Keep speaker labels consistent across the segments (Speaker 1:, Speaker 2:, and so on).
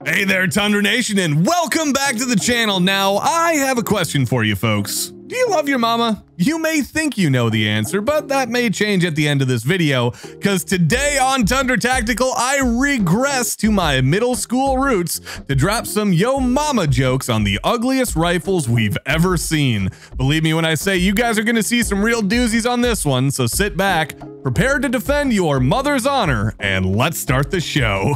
Speaker 1: Hey there, Tundra Nation, and welcome back to the channel. Now, I have a question for you folks. Do you love your mama? You may think you know the answer, but that may change at the end of this video, because today on Tundra Tactical, I regress to my middle school roots to drop some yo mama jokes on the ugliest rifles we've ever seen. Believe me when I say you guys are going to see some real doozies on this one, so sit back, prepare to defend your mother's honor, and let's start the show.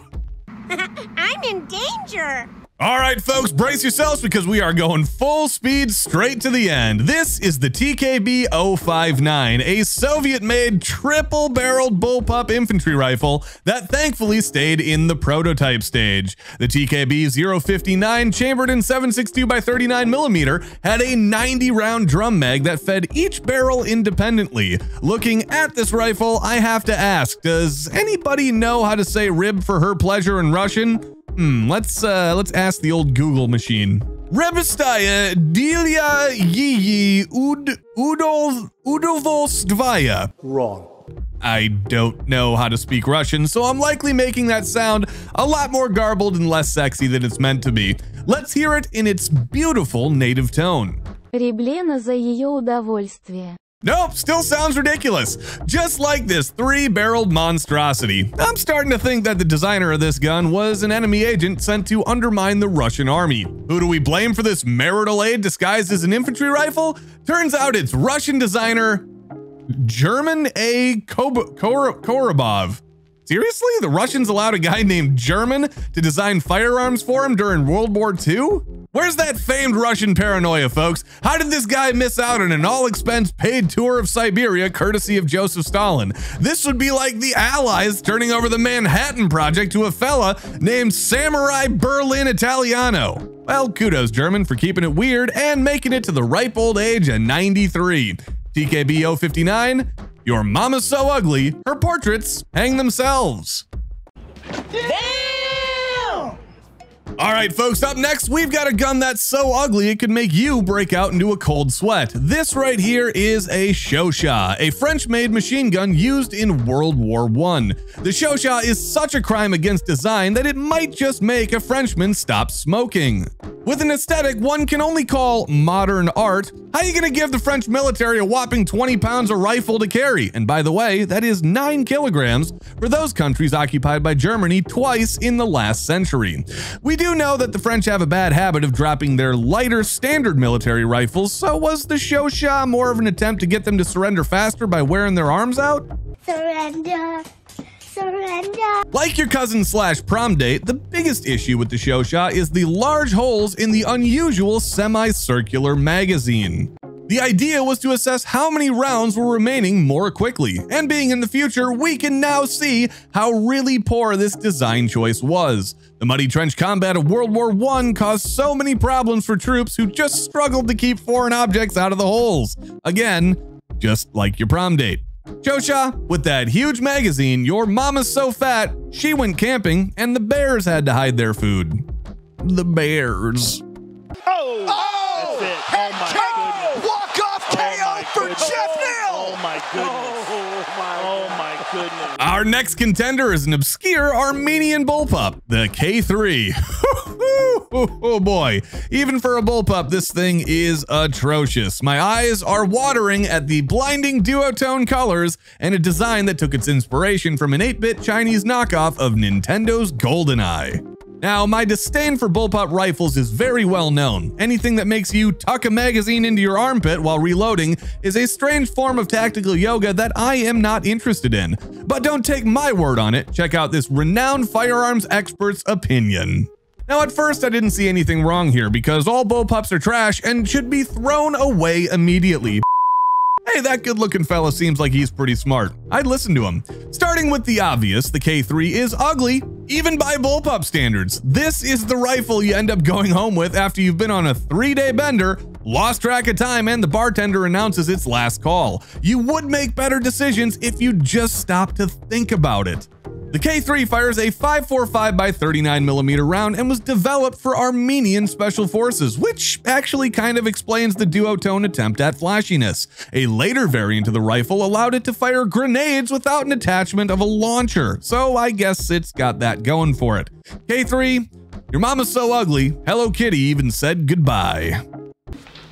Speaker 2: I'm in danger.
Speaker 1: All right, folks, brace yourselves because we are going full speed straight to the end. This is the TKB-059, a Soviet-made triple-barreled bullpup infantry rifle that thankfully stayed in the prototype stage. The TKB-059, chambered in 7.62 by 39 millimeter, had a 90-round drum mag that fed each barrel independently. Looking at this rifle, I have to ask, does anybody know how to say rib for her pleasure in Russian? Let's ask the old Google machine. Rebestaya Delia Yi Udovostvaya.
Speaker 3: Wrong.
Speaker 1: I don't know how to speak Russian, so I'm likely making that sound a lot more garbled and less sexy than it's meant to be. Let's hear it in its beautiful native tone.
Speaker 4: Реблена за ее удовольствие.
Speaker 1: Nope, still sounds ridiculous. Just like this three-barreled monstrosity. I'm starting to think that the designer of this gun was an enemy agent sent to undermine the Russian army. Who do we blame for this marital aid disguised as an infantry rifle? Turns out it's Russian designer German A. Korobov. Seriously? The Russians allowed a guy named German to design firearms for him during World War II? Where's that famed Russian paranoia, folks? How did this guy miss out on an all-expense paid tour of Siberia courtesy of Joseph Stalin? This would be like the Allies turning over the Manhattan Project to a fella named Samurai Berlin Italiano. Well, kudos, German, for keeping it weird and making it to the ripe old age of 93. TKB-059, your mama's so ugly, her portraits hang themselves. All right, folks, up next, we've got a gun that's so ugly it could make you break out into a cold sweat. This right here is a Shosha, a French-made machine gun used in World War I. The Shosha is such a crime against design that it might just make a Frenchman stop smoking. With an aesthetic one can only call modern art, how are you gonna give the French military a whopping 20 pounds of rifle to carry? And by the way, that is 9 kilograms for those countries occupied by Germany twice in the last century. We do know that the French have a bad habit of dropping their lighter standard military rifles, so was the Shosha more of an attempt to get them to surrender faster by wearing their arms out?
Speaker 2: Surrender. Surrender.
Speaker 1: Like your cousin / prom date, the biggest issue with the Shosha is the large holes in the unusual semicircular magazine. The idea was to assess how many rounds were remaining more quickly, and being in the future, we can now see how really poor this design choice was. The muddy trench combat of World War I caused so many problems for troops who just struggled to keep foreign objects out of the holes. Again, just like your prom date. Shosha, with that huge magazine, your mama's so fat, she went camping and the bears had to hide their food. The bears.
Speaker 3: Oh!
Speaker 5: That's it. Oh my goodness.
Speaker 3: Walk-off KO for Jeff Neal!
Speaker 5: Oh my goodness. Oh my goodness.
Speaker 1: Our next contender is an obscure Armenian bullpup, the K3. Oh boy, even for a bullpup, this thing is atrocious. My eyes are watering at the blinding duotone colors and a design that took its inspiration from an 8-bit Chinese knockoff of Nintendo's GoldenEye. Now, my disdain for bullpup rifles is very well known. Anything that makes you tuck a magazine into your armpit while reloading is a strange form of tactical yoga that I am not interested in. But don't take my word on it. Check out this renowned firearms expert's opinion. Now, at first, I didn't see anything wrong here because all bullpups are trash and should be thrown away immediately. Hey, that good-looking fella seems like he's pretty smart. I'd listen to him. Starting with the obvious, the K3 is ugly, even by bullpup standards. This is the rifle you end up going home with after you've been on a 3-day bender, lost track of time, and the bartender announces its last call. You would make better decisions if you just stopped to think about it. The K3 fires a 5.45 by 39 millimeter round and was developed for Armenian Special Forces, which actually kind of explains the duotone attempt at flashiness. A later variant of the rifle allowed it to fire grenades without an attachment of a launcher, so I guess it's got that going for it. K3, Your mama's so ugly, Hello Kitty even said goodbye.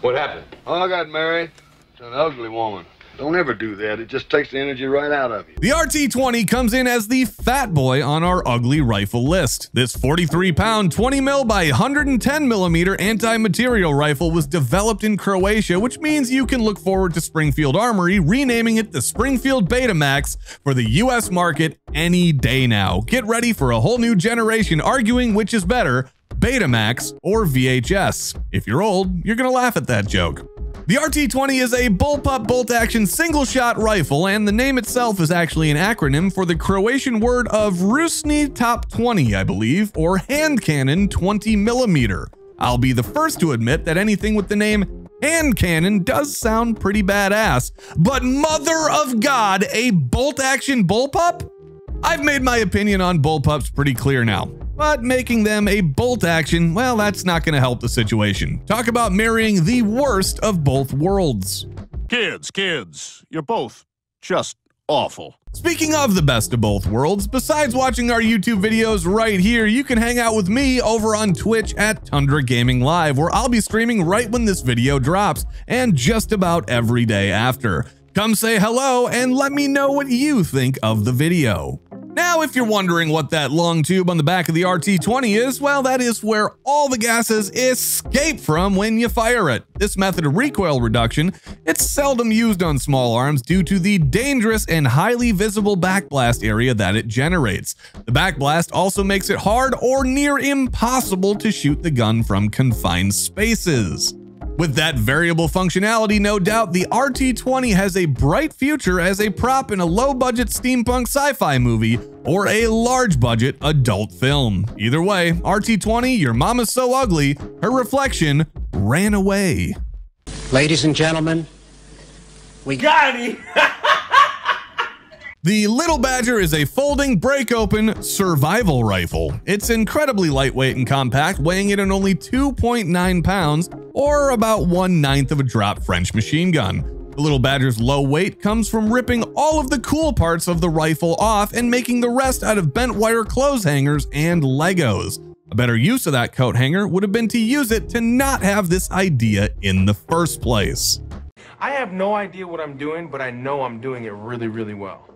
Speaker 6: What happened?
Speaker 3: Oh, I got married to an ugly woman. Don't ever do that. It just takes the energy right out of you.
Speaker 1: The RT-20 comes in as the fat boy on our ugly rifle list. This 43-pound, 20 mil by 110 millimeter anti-material rifle was developed in Croatia, which means you can look forward to Springfield Armory renaming it the Springfield Betamax for the US market any day now. Get ready for a whole new generation arguing which is better, Betamax or VHS. If you're old, you're gonna laugh at that joke. The RT-20 is a bullpup bolt-action single-shot rifle, and the name itself is actually an acronym for the Croatian word of Rusni Top 20, I believe, or hand cannon 20 millimeter. I'll be the first to admit that anything with the name hand cannon does sound pretty badass, but mother of God, a bolt-action bullpup? I've made my opinion on bullpups pretty clear now. But making them a bolt action, well, that's not going to help the situation. Talk about marrying the worst of both worlds.
Speaker 5: Kids, you're both just awful.
Speaker 1: Speaking of the best of both worlds, besides watching our YouTube videos right here, you can hang out with me over on Twitch at Tundra Gaming Live, where I'll be streaming right when this video drops and just about every day after. Come say hello and let me know what you think of the video. Now, if you're wondering what that long tube on the back of the RT-20 is, well, that is where all the gases escape from when you fire it. This method of recoil reduction, it's seldom used on small arms due to the dangerous and highly visible backblast area that it generates. The backblast also makes it hard or near impossible to shoot the gun from confined spaces. With that variable functionality, no doubt, the RT-20 has a bright future as a prop in a low-budget steampunk sci-fi movie or a large-budget adult film. Either way, RT-20, your mama's so ugly, her reflection ran away.
Speaker 7: Ladies and gentlemen, we
Speaker 5: Got him!
Speaker 1: The Little Badger is a folding, break-open survival rifle. It's incredibly lightweight and compact, weighing in at only 2.9 pounds, or about 1/9 of a drop French machine gun. The Little Badger's low weight comes from ripping all of the cool parts of the rifle off and making the rest out of bent wire clothes hangers and Legos. A better use of that coat hanger would have been to use it to not have this idea in the first place.
Speaker 8: I have no idea what I'm doing, but I know I'm doing it really, really well.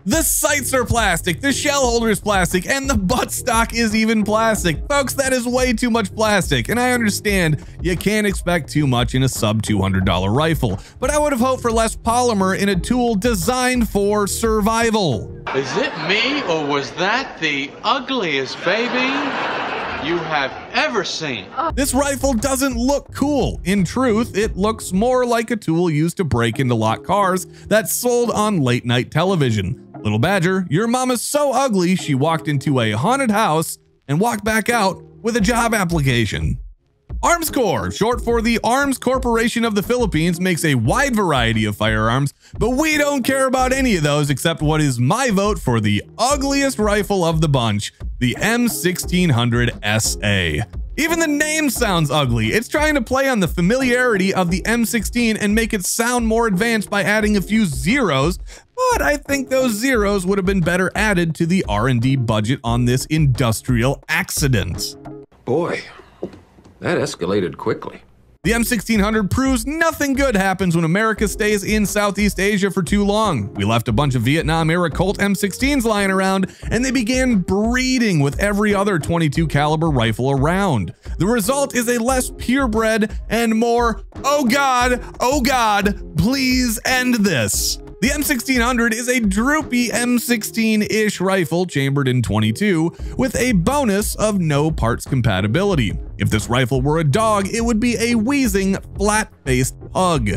Speaker 1: The sights are plastic, the shell holder is plastic, and the buttstock is even plastic. Folks, that is way too much plastic, and I understand you can't expect too much in a sub $200 rifle, but I would have hoped for less polymer in a tool designed for survival.
Speaker 9: Is it me, or was that the ugliest baby you have ever seen?
Speaker 1: This rifle doesn't look cool. In truth, it looks more like a tool used to break into locked cars that's sold on late night television. Little Badger, your mama's so ugly she walked into a haunted house and walked back out with a job application. Arms Corps, short for the Arms Corporation of the Philippines, makes a wide variety of firearms, but we don't care about any of those except what is my vote for the ugliest rifle of the bunch, the M1600 SA. Even the name sounds ugly. It's trying to play on the familiarity of the M16 and make it sound more advanced by adding a few zeros, but I think those zeros would have been better added to the R&D budget on this industrial accident.
Speaker 10: Boy, that escalated quickly.
Speaker 1: The M1600 proves nothing good happens when America stays in Southeast Asia for too long. We left a bunch of Vietnam-era Colt M16s lying around, and they began breeding with every other .22 caliber rifle around. The result is a less purebred and more, oh God, please end this. The M1600 is a droopy M16-ish rifle chambered in .22 with a bonus of no parts compatibility. If this rifle were a dog, it would be a wheezing, flat-faced pug.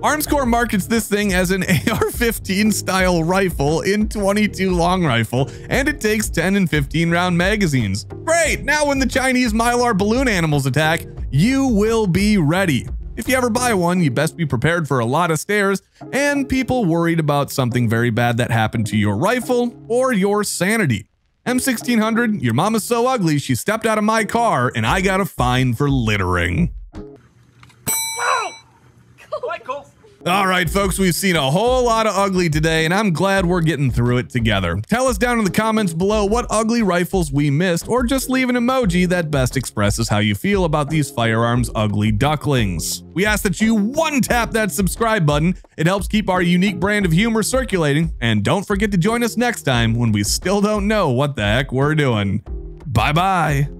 Speaker 1: Arms Corps markets this thing as an AR-15 style rifle in .22 long rifle, and it takes 10 and 15 round magazines. Great, now when the Chinese Mylar balloon animals attack, you will be ready. If you ever buy one, you best be prepared for a lot of stares and people worried about something very bad that happened to your rifle or your sanity. M1600, your mama's so ugly she stepped out of my car and I got a fine for littering.
Speaker 5: Whoa! Michael!
Speaker 1: All right, folks, we've seen a whole lot of ugly today, and I'm glad we're getting through it together. Tell us down in the comments below what ugly rifles we missed, or just leave an emoji that best expresses how you feel about these firearms ugly ducklings. We ask that you one-tap that subscribe button. It helps keep our unique brand of humor circulating, and don't forget to join us next time when we still don't know what the heck we're doing. Bye-bye.